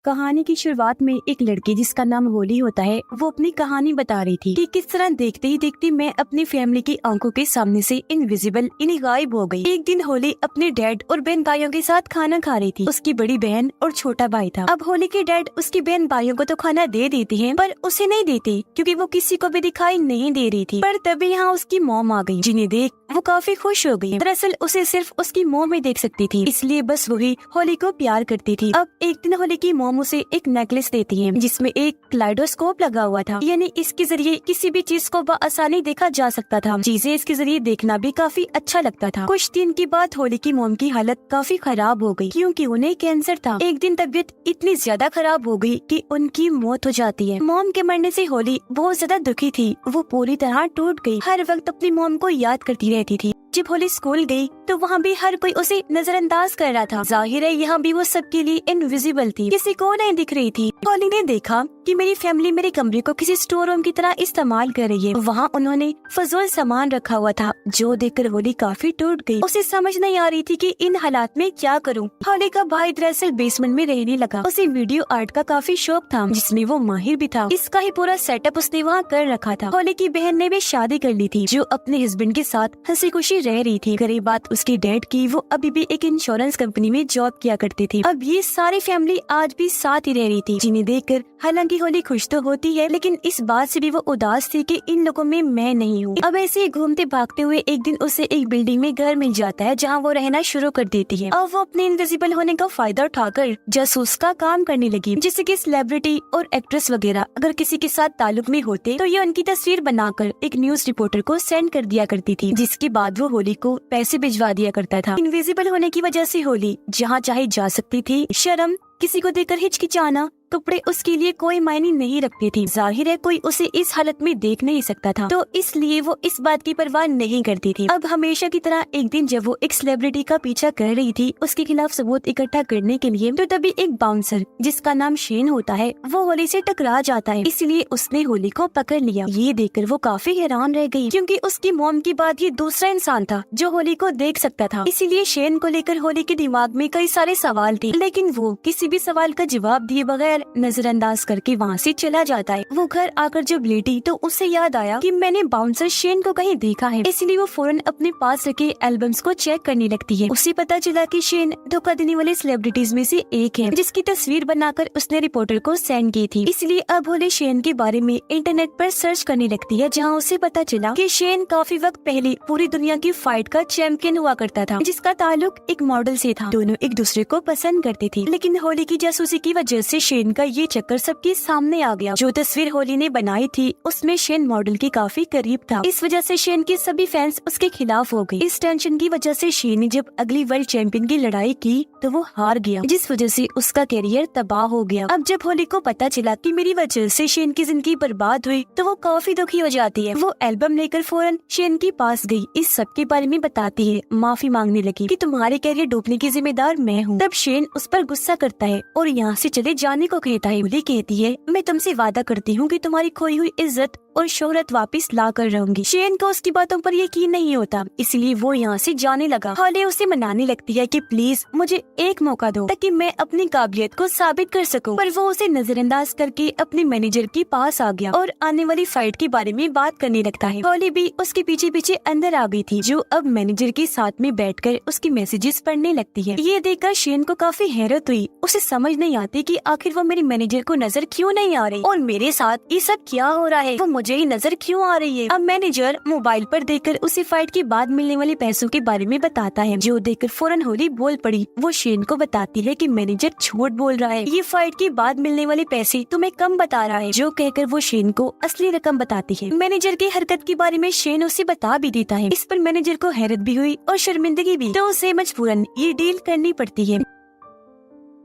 कहानी की शुरुआत में एक लड़की जिसका नाम होली होता है वो अपनी कहानी बता रही थी कि किस तरह देखते ही देखते मैं अपनी फैमिली की आंखों के सामने से इनविजिबल गायब हो गई। एक दिन होली अपने डैड और बहन भाइयों के साथ खाना खा रही थी। उसकी बड़ी बहन और छोटा भाई था। अब होली के डैड उसकी बहन भाइयों को तो खाना दे देते हैं पर उसे नहीं देते क्योंकि वो किसी को भी दिखाई नहीं दे रही थी। पर तभी यहाँ उसकी मॉम आ गई जिन्हें देख वो काफी खुश हो गई। दरअसल उसे सिर्फ उसकी मॉम ही देख सकती थी, इसलिए बस वही होली को प्यार करती थी। अब एक दिन होली की मॉम उसे एक नेकलेस देती है जिसमें एक क्लाइडोस्कोप लगा हुआ था, यानी इसके जरिए किसी भी चीज को बआसानी देखा जा सकता था। चीजें इसके जरिए देखना भी काफी अच्छा लगता था। कुछ दिन की बाद होली की मॉम की हालत काफी खराब हो गई क्योंकि उन्हें कैंसर था। एक दिन तबीयत इतनी ज्यादा खराब हो गई कि उनकी मौत हो जाती है। मॉम के मरने से होली बहुत ज्यादा दुखी थी। वो पूरी तरह टूट गई, हर वक्त अपनी मॉम को याद करती रहती थी। जब होली स्कूल गई तो वहाँ भी हर कोई उसे नजरअंदाज कर रहा था। जाहिर है यहाँ भी वो सबके लिए इनविजिबल थी, किसी को नहीं दिख रही थी। होली ने देखा कि मेरी फैमिली मेरे कमरे को किसी स्टोर रूम की तरह इस्तेमाल कर रही है। वहाँ उन्होंने फजूल सामान रखा हुआ था जो देखकर होली काफी टूट गई। उसे समझ नहीं आ रही थी कि इन हालात में क्या करूँ। होली का भाई दरअसल बेसमेंट में रहने लगा। उसे वीडियो आर्ट का काफी शौक था जिसमें वो माहिर भी था। इसका ही पूरा सेटअप उसने वहाँ कर रखा था। होली की बहन ने भी शादी कर ली थी जो अपने हस्बैंड के साथ हंसी खुशी रह रही थी। गरीब बात उसके डैड की, वो अभी भी एक इंश्योरेंस कंपनी में जॉब किया करती थी। अब ये सारी फैमिली आज भी साथ ही रह रही थी जिन्हें देखकर हालांकि होली खुश तो होती है लेकिन इस बात से भी वो उदास थी कि इन लोगों में मैं नहीं हूँ। अब ऐसे ही घूमते भागते हुए एक दिन उसे एक बिल्डिंग में घर मिल जाता है जहाँ वो रहना शुरू कर देती है। अब वो अपने इनविजिबल होने का फायदा उठाकर जासूस का काम करने लगी। जैसे कि सेलिब्रिटी और एक्ट्रेस वगैरह अगर किसी के साथ ताल्लुक में होते तो ये उनकी तस्वीर बनाकर एक न्यूज रिपोर्टर को सेंड कर दिया करती थी, जिसके बाद वो होली को पैसे भिजवा दिया करता था। इनविजिबल होने की वजह से होली जहाँ चाहे जा सकती थी। शर्म, किसी को देखकर हिचकिचाना, कपड़े उसके लिए कोई मायने नहीं रखते थे। जाहिर है कोई उसे इस हालत में देख नहीं सकता था, तो इसलिए वो इस बात की परवाह नहीं करती थी। अब हमेशा की तरह एक दिन जब वो एक सेलिब्रिटी का पीछा कर रही थी उसके खिलाफ सबूत इकट्ठा करने के लिए, तो तभी एक बाउंसर जिसका नाम शेन होता है वो होली से टकरा जाता है, इसलिए उसने होली को पकड़ लिया। ये देखकर वो काफी हैरान रह गई क्योंकि उसकी मॉम के बाद ये दूसरा इंसान था जो होली को देख सकता था। इसीलिए शेन को लेकर होली के दिमाग में कई सारे सवाल थे, लेकिन वो किसी भी सवाल का जवाब दिए बगैर नजरअंदाज करके वहाँ से चला जाता है। वो घर आकर जब लेटी तो उसे याद आया कि मैंने बाउंसर शेन को कहीं देखा है, इसलिए वो फौरन अपने पास रखे एल्बम्स को चेक करने लगती है। उसे पता चला कि शेन धोखा देने वाले सेलिब्रिटीज में से एक है जिसकी तस्वीर बनाकर उसने रिपोर्टर को सेंड की थी। इसलिए अब होली शेन के बारे में इंटरनेट पर सर्च करने लगती है, जहाँ उसे पता चला कि शेन काफी वक्त पहले पूरी दुनिया की फाइट का चैंपियन हुआ करता था जिसका ताल्लुक एक मॉडल से था। दोनों एक दूसरे को पसंद करते थे, लेकिन होली की जासूसी की वजह से शेन का ये चक्कर सबके सामने आ गया। जो तस्वीर होली ने बनाई थी उसमें शेन मॉडल के काफी करीब था। इस वजह से शेन के सभी फैंस उसके खिलाफ हो गए। इस टेंशन की वजह से शेन ने जब अगली वर्ल्ड चैंपियन की लड़ाई की तो वो हार गया, जिस वजह से उसका कैरियर तबाह हो गया। अब जब होली को पता चला कि मेरी वजह से शेन की जिंदगी बर्बाद हुई तो वो काफी दुखी हो जाती है। वो एल्बम लेकर फौरन शेन के पास गई, इस सब के बारे में बताती है, माफी मांगने लगी कि तुम्हारे कैरियर डूबने की जिम्मेदार मैं हूँ। तब शेन उस पर गुस्सा करता है और यहाँ से चले जाने को कहता है। होली कहती है, मैं तुमसे वादा करती हूँ कि तुम्हारी खोई हुई इज्जत और शोहरत वापस ला कर रहूंगी। शेन को उसकी बातों पर यकीन नहीं होता, इसलिए वो यहाँ से जाने लगा। होली उसे मनाने लगती है कि प्लीज मुझे एक मौका दो ताकि मैं अपनी काबिलियत को साबित कर सकूं। पर वो उसे नजरअंदाज करके अपने मैनेजर के पास आ गया और आने वाली फाइट के बारे में बात करने लगता है। होली भी उसके पीछे पीछे अंदर आ गई थी, जो अब मैनेजर के साथ में बैठकर उसकी मैसेजेस पढ़ने लगती है। ये देखकर शेन को काफी हैरत हुई। उसे समझ नहीं आती कि आखिर वो मेरे मैनेजर को नजर क्यों नहीं आ रही और मेरे साथ ये सब क्या हो रहा है, वो मुझे ही नजर क्यों आ रही है। अब मैनेजर मोबाइल पर देखकर उसे फाइट के बाद मिलने वाले पैसों के बारे में बताता है, जो देखकर फौरन होली बोल पड़ी। वो शेन को बताती है कि मैनेजर झूठ बोल रहा है, ये फाइट के बाद मिलने वाले पैसे तुम्हें कम बता रहा है, जो कहकर वो शेन को असली रकम बताती है। मैनेजर की हरकत के बारे में शेन उसे बता भी देता है। इस पर मैनेजर को हैरत भी हुई और शर्मिंदगी भी, तो उसे मजबूरन ये डील करनी पड़ती है।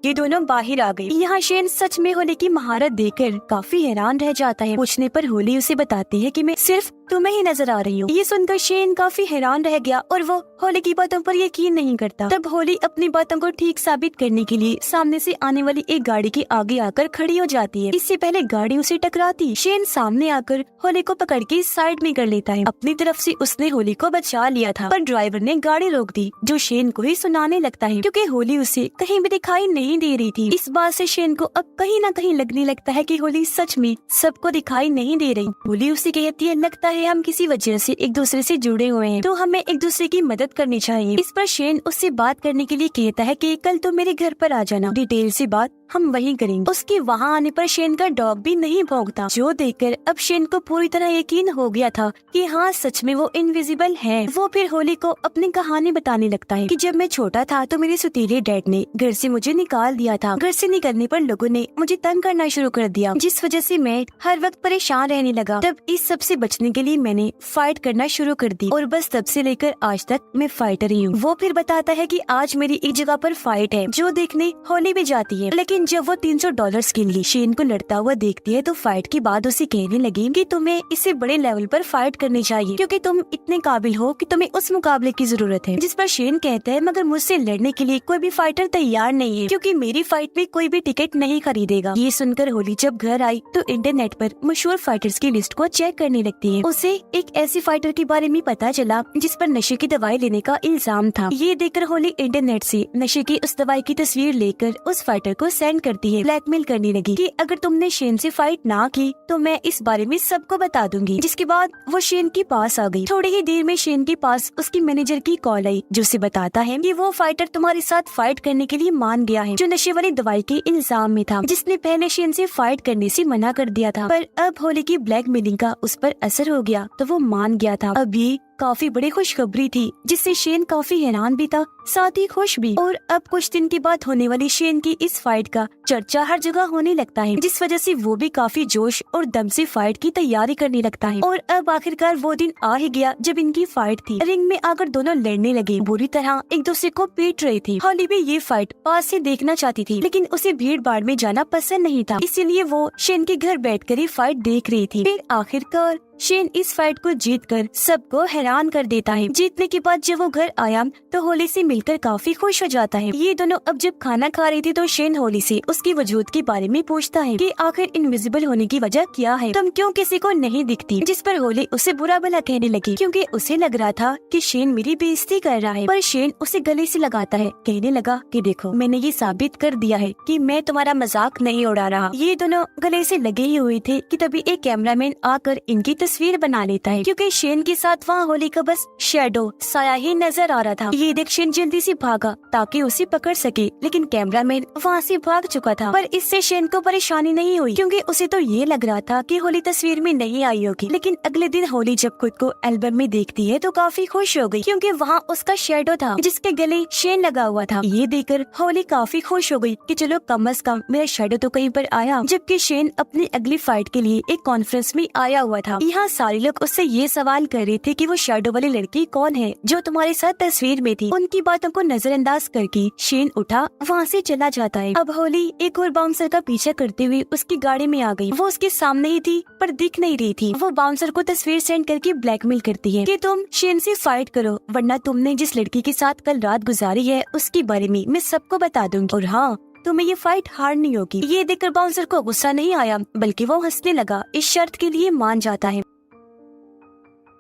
ये दोनों बाहर आ गई। यहाँ शेन सच में होली की महारत देखकर काफी हैरान रह जाता है। पूछने पर होली उसे बताती है कि मैं सिर्फ तुम्हें ही नजर आ रही हूँ। ये सुनकर शेन काफी हैरान रह गया और वो होली की बातों पर यकीन नहीं करता। तब होली अपनी बातों को ठीक साबित करने के लिए सामने से आने वाली एक गाड़ी के आगे आकर खड़ी हो जाती है। इससे पहले गाड़ी उसे टकराती, शेन सामने आकर होली को पकड़ के साइड में कर लेता है। अपनी तरफ से उसने होली को बचा लिया था, पर ड्राइवर ने गाड़ी रोक दी, जो शेन को ही सुनाने लगता है क्योंकि होली उसे कहीं भी दिखाई नहीं नहीं दे रही थी। इस बात से शेन को अब कहीं ना कहीं लगने लगता है कि होली सच में सबको दिखाई नहीं दे रही। होली उसे कहती है, लगता है हम किसी वजह से एक दूसरे से जुड़े हुए हैं, तो हमें एक दूसरे की मदद करनी चाहिए। इस पर शेन उससे बात करने के लिए कहता है कि कल तो मेरे घर पर आ जाना, डिटेल से बात हम वहीं करेंगे। उसके वहाँ आने पर शेन का डॉग भी नहीं भौंकता, जो देखकर अब शेन को पूरी तरह यकीन हो गया था कि हाँ सच में वो इनविजिबल है। वो फिर होली को अपनी कहानी बताने लगता है कि जब मैं छोटा था तो मेरे सुतीले डैड ने घर से मुझे निकाल दिया था। घर से निकलने पर लोगों ने मुझे तंग करना शुरू कर दिया, जिस वजह से मैं हर वक्त परेशान रहने लगा। तब इस सब से बचने के लिए मैंने फाइट करना शुरू कर दी और बस तब से लेकर आज तक मैं फाइटर ही हूँ। वो फिर बताता है कि आज मेरी एक जगह पर फाइट है, जो देखने होली भी जाती है। लेकिन जब वो $300 के लिए शेन को लड़ता हुआ देखती है तो फाइट के बाद उसे कहने लगी कि तुम्हें इससे बड़े लेवल पर फाइट करनी चाहिए, क्योंकि तुम इतने काबिल हो कि तुम्हें उस मुकाबले की जरूरत है। जिस पर शेन कहता है, मगर मुझसे लड़ने के लिए कोई भी फाइटर तैयार नहीं है, क्योंकि मेरी फाइट में कोई भी टिकट नहीं खरीदेगा। ये सुनकर होली जब घर आई तो इंटरनेट पर मशहूर फाइटर्स की लिस्ट को चेक करने लगती है। उसे एक ऐसी फाइटर के बारे में पता चला जिस पर नशे की दवाई लेने का इल्जाम था। ये देखकर होली इंटरनेट से नशे की उस दवाई की तस्वीर लेकर उस फाइटर को सेंड करती है। ब्लैकमेल करने लगी कि अगर तुमने शेन से फाइट ना की तो मैं इस बारे में सबको बता दूंगी। जिसके बाद वो शेन के पास आ गई। थोड़ी ही देर में शेन के पास उसकी मैनेजर की कॉल आई, जो उसे बताता है कि वो फाइटर तुम्हारे साथ फाइट करने के लिए मान गया है, जो नशे वाली दवाई के इल्जाम में था, जिसने पहले शेन से फाइट करने से मना कर दिया था। पर अब होली की ब्लैकमेलिंग का उस पर असर हो गया तो वो मान गया था। अब ये काफी बड़ी खुशखबरी थी, जिससे शेन काफी हैरान भी था, साथ ही खुश भी। और अब कुछ दिन के बाद होने वाली शेन की इस फाइट का चर्चा हर जगह होने लगता है, जिस वजह से वो भी काफी जोश और दम से फाइट की तैयारी करने लगता है। और अब आखिरकार वो दिन आ ही गया जब इनकी फाइट थी। रिंग में आकर दोनों लड़ने लगे, बुरी तरह एक दूसरे को पीट रही थी। होली भी ये फाइट पास से देखना चाहती थी, लेकिन उसे भीड़ भाड़ में जाना पसंद नहीं था, इसीलिए वो शेन के घर बैठकर ही फाइट देख रही थी। फिर आखिरकार शेन इस फाइट को जीतकर सबको हैरान कर देता है। जीतने के बाद जब वो घर आया तो होली से मिलकर काफी खुश हो जाता है। ये दोनों अब जब खाना खा रही थी तो शेन होली से उसकी वजूद के बारे में पूछता है कि आखिर इनविजिबल होने की वजह क्या है, तुम क्यों किसी को नहीं दिखती। जिस पर होली उसे बुरा भला कहने लगी, क्योंकि उसे लग रहा था कि शेन मेरी बेइज्जती कर रहा है। पर शेन उसे गले से लगाता है, कहने लगा कि देखो मैंने ये साबित कर दिया है कि मैं तुम्हारा मजाक नहीं उड़ा रहा। ये दोनों गले से लगे ही हुए थे कि तभी एक कैमरामैन आकर इनकी तस्वीर बना लेता है, क्योंकि शेन के साथ वहाँ होली का बस शैडो साया ही नजर आ रहा था। ये देख शेन जल्दी से भागा ताकि उसे पकड़ सके, लेकिन कैमरामैन वहाँ से भाग चुका था। पर इससे शेन को परेशानी नहीं हुई, क्योंकि उसे तो ये लग रहा था कि होली तस्वीर में नहीं आई होगी। लेकिन अगले दिन होली जब खुद को एल्बम में देखती है तो काफी खुश हो गई, क्योंकि वहाँ उसका शैडो था जिसके गले शेन लगा हुआ था। ये देखकर होली काफी खुश हो गई कि चलो कम से कम मेरा शैडो तो कहीं पर आया। जबकि शेन अपनी अगली फाइट के लिए एक कॉन्फ्रेंस में आया हुआ था। यहाँ सारे लोग उससे ये सवाल कर रहे थे कि वो शैडो वाली लड़की कौन है जो तुम्हारे साथ तस्वीर में थी। उनकी बातों को नजरअंदाज करके शेन उठा वहाँ से चला जाता है। अब होली एक और बाउंसर का पीछा करते हुए उसकी गाड़ी में आ गई। वो उसके सामने ही थी पर दिख नहीं रही थी। वो बाउंसर को तस्वीर सेंड करके ब्लैकमेल करती है कि तुम शेन से फाइट करो, वरना तुमने जिस लड़की के साथ कल रात गुजारी है उसके बारे में मैं सबको बता दूंगी, और हाँ तुम्हें ये फाइट हारनी होगी। ये देखकर बाउंसर को गुस्सा नहीं आया, बल्कि वो हंसने लगा। इस शर्त के लिए मान जाता है।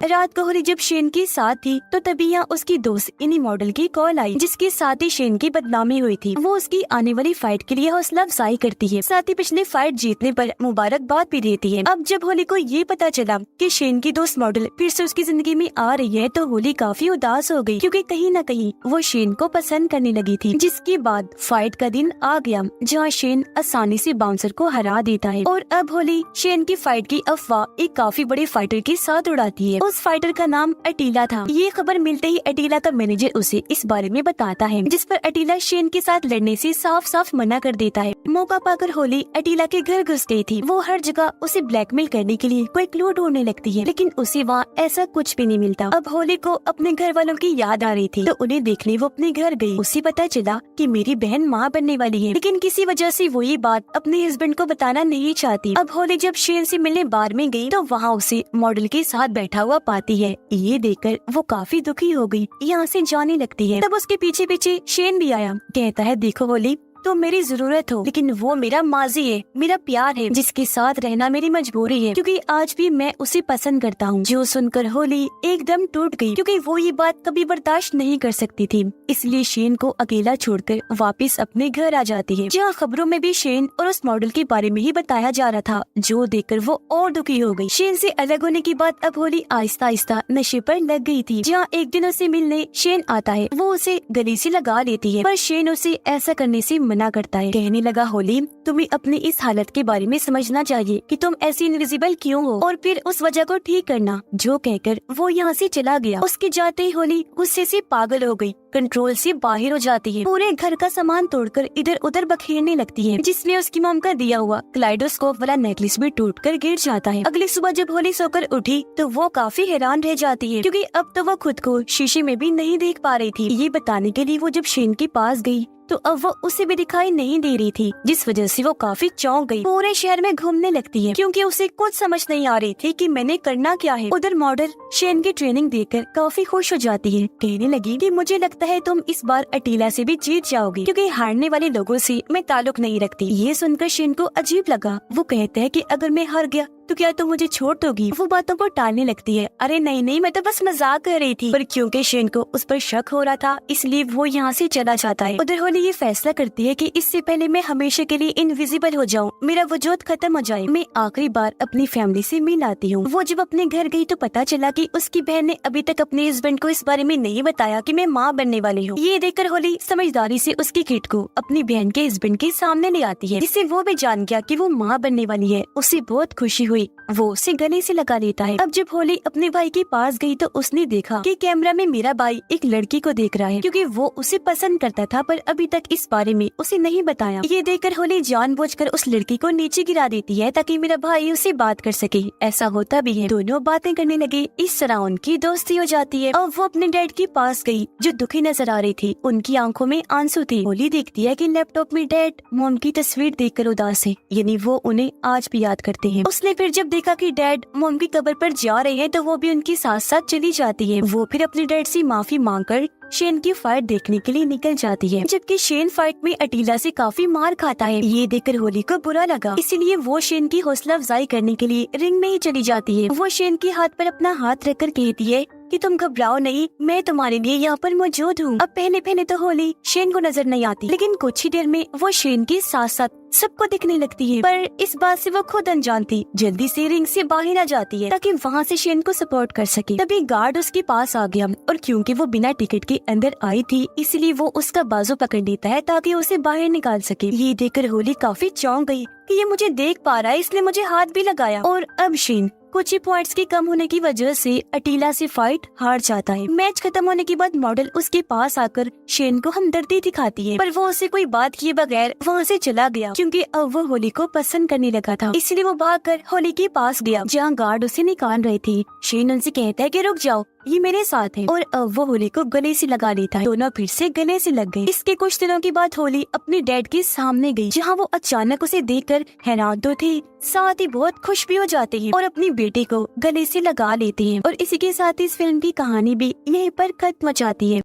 रात को होली जब शेन के साथ थी तो तभी यहाँ उसकी दोस्त इन्हीं मॉडल की कॉल आई, जिसके साथ ही शेन की बदनामी हुई थी। वो उसकी आने वाली फाइट के लिए हौसला अफजाई करती है, साथ ही पिछले फाइट जीतने पर मुबारकबाद भी देती है। अब जब होली को ये पता चला कि शेन की दोस्त मॉडल फिर से उसकी जिंदगी में आ रही है तो होली काफी उदास हो गई, क्योंकि कहीं न कहीं वो शेन को पसंद करने लगी थी। जिसके बाद फाइट का दिन आ गया जहाँ शेन आसानी से बाउंसर को हरा देता है। और अब होली शेन की फाइट की अफवाह एक काफी बड़े फाइटर के साथ उड़ाती है। उस फाइटर का नाम अटीला था। ये खबर मिलते ही अटीला का मैनेजर उसे इस बारे में बताता है, जिस पर अटीला शेन के साथ लड़ने से साफ साफ मना कर देता है। मौका पाकर होली अटीला के घर घुस गई थी। वो हर जगह उसे ब्लैकमेल करने के लिए कोई क्लू ढूंढने लगती है, लेकिन उसे वहाँ ऐसा कुछ भी नहीं मिलता। अब होली को अपने घर वालों की याद आ रही थी तो उन्हें देखने वो अपने घर गई। उसे पता चला कि मेरी बहन माँ बनने वाली है, लेकिन किसी वजह से वो ये बात अपने हस्बैंड को बताना नहीं चाहती। अब होली जब शेन से मिलने बार में गई तो वहाँ उसे मॉडल के साथ बैठा हुआ पाती है। ये देखकर वो काफी दुखी हो गई, यहाँ से जाने लगती है। तब उसके पीछे पीछे शेन भी आया, कहता है देखो होली तुम मेरी जरूरत हो, लेकिन वो मेरा माजी है, मेरा प्यार है, जिसके साथ रहना मेरी मजबूरी है, क्योंकि आज भी मैं उसे पसंद करता हूँ। जो सुनकर होली एकदम टूट गई, क्योंकि वो ये बात कभी बर्दाश्त नहीं कर सकती थी। इसलिए शेन को अकेला छोड़कर वापस अपने घर आ जाती है, जहाँ खबरों में भी शेन और उस मॉडल के बारे में ही बताया जा रहा था, जो देखकर वो और दुखी हो गई। शेन से अलग होने के बाद अब होली आहिस्ता आहिस्ता नशे पर लग गई थी। जहाँ एक दिन उसे मिलने शेन आता है, वो उसे गले से लगा लेती है, पर शेन उसे ऐसा करने से मना करता है। कहने लगा, होली तुम्हें अपनी इस हालत के बारे में समझना चाहिए कि तुम ऐसी इनविजिबल क्यों हो, और फिर उस वजह को ठीक करना। जो कहकर वो यहाँ से चला गया। उसके जाते ही होली गुस्से से पागल हो गई, कंट्रोल से बाहर हो जाती है, पूरे घर का सामान तोड़कर इधर उधर बखेरने लगती है, जिसमें उसकी मॉम का दिया हुआ क्लाइडोस्कोप वाला नेकलेस भी टूटकर गिर जाता है। अगली सुबह जब होली सोकर उठी तो वो काफी हैरान रह जाती है, क्योंकि अब तो वो खुद को शीशे में भी नहीं देख पा रही थी। ये बताने के लिए वो जब शेन के पास गई तो अब वो उसे भी दिखाई नहीं दे रही थी, जिस वजह से वो काफी चौंक गई। पूरे शहर में घूमने लगती है, क्योंकि उसे कुछ समझ नहीं आ रही थी कि मैंने करना क्या है। उधर मॉडल शेन की ट्रेनिंग देखकर काफी खुश हो जाती है। कहने लगी कि मुझे लगता है तुम इस बार अटीला से भी जीत जाओगी, क्योंकि हारने वाले लोगों से मैं ताल्लुक नहीं रखती। ये सुनकर शेन को अजीब लगा। वो कहता है कि अगर मैं हार गया तो क्या तुम मुझे छोड़ दोगी? वो बातों को टालने लगती है। अरे नहीं नहीं, मैं तो बस मजाक कर रही थी। पर क्योंकि शेन को उस पर शक हो रहा था, इसलिए वो यहाँ से चला जाता है। उधर होली ये फैसला करती है कि इससे पहले मैं हमेशा के लिए इनविजिबल हो जाऊँ, मेरा वजूद खत्म हो जाए, मैं आखिरी बार अपनी फैमिली से मिल आती हूँ। वो जब अपने घर गई तो पता चला कि उसकी बहन ने अभी तक अपने हस्बैंड को इस बारे में नहीं बताया कि मैं माँ बनने वाली हूँ। ये देखकर होली समझदारी से उसकी किट को अपनी बहन के हस्बैंड के सामने ले आती है, जिससे वो भी जान गया कि वो माँ बनने वाली है। उसे बहुत खुशी हुई, वो उसे गले से लगा लेता है। अब जब होली अपने भाई के पास गई तो उसने देखा कि कैमरा में मेरा भाई एक लड़की को देख रहा है, क्योंकि वो उसे पसंद करता था, पर अभी तक इस बारे में उसे नहीं बताया। ये देखकर होली जानबूझकर उस लड़की को नीचे गिरा देती है ताकि मेरा भाई उसे बात कर सके। ऐसा होता भी है, दोनों बातें करने लगे। इस तरह उनकी दोस्ती हो जाती है। अब वो अपने डैड के पास गई, जो दुखी नजर आ रही थी। उनकी आंखों में आंसू थे। होली देखती है कि लैपटॉप में डैड मॉम की तस्वीर देखकर उदास है, यानी वो उन्हें आज भी याद करते हैं। उसने फिर जब देखा कि डैड मॉम की कब्र पर जा रहे हैं तो वो भी उनके साथ साथ चली जाती है। वो फिर अपने डैड से माफी मांगकर शेन की फाइट देखने के लिए निकल जाती है, जबकि शेन फाइट में अटीला से काफी मार खाता है। ये देखकर होली को बुरा लगा, इसीलिए वो शेन की हौसला अफजाई करने के लिए रिंग में ही चली जाती है। वो शेन के हाथ पर अपना हाथ रखकर कहती है कि तुम घबराओ नहीं, मैं तुम्हारे लिए यहाँ पर मौजूद हूँ। अब पहले पहले तो होली शेन को नजर नहीं आती, लेकिन कुछ ही देर में वो शेन के साथ साथ सबको दिखने लगती है। पर इस बात से वो खुद अनजान थी, जल्दी से रिंग से बाहर आ जाती है ताकि वहाँ से शेन को सपोर्ट कर सके। तभी गार्ड उसके पास आ गया, और क्योंकि वो बिना टिकट के अंदर आई थी, इसलिए वो उसका बाजू पकड़ लेता है ताकि उसे बाहर निकाल सके। ये देखकर होली काफी चौंक गई कि ये मुझे देख पा रहा है, इसलिए मुझे हाथ भी लगाया। और अब शेन कुछ ही पॉइंट्स के कम होने की वजह से अटीला से फाइट हार जाता है। मैच खत्म होने के बाद मॉडल उसके पास आकर शेन को हमदर्दी दिखाती है, पर वो उसे कोई बात किए बगैर वहाँ से चला गया, क्योंकि अब वो होली को पसंद करने लगा था। इसलिए वो भागकर होली के पास गया, जहाँ गार्ड उसे निकाल रहे थे। शेन उनसे कहता है कि रुक जाओ, ये मेरे साथ है, और अब वो होली को गले से लगा लेता है। दोनों फिर से गले से लग गए। इसके कुछ दिनों के बाद होली अपने डैड के सामने गई, जहाँ वो अचानक उसे देखकर हैरान तो थे, साथ ही बहुत खुश भी हो जाते हैं और अपनी बेटी को गले से लगा लेते हैं। और इसी के साथ इस फिल्म की कहानी भी यहीं पर खत्म हो जाती है।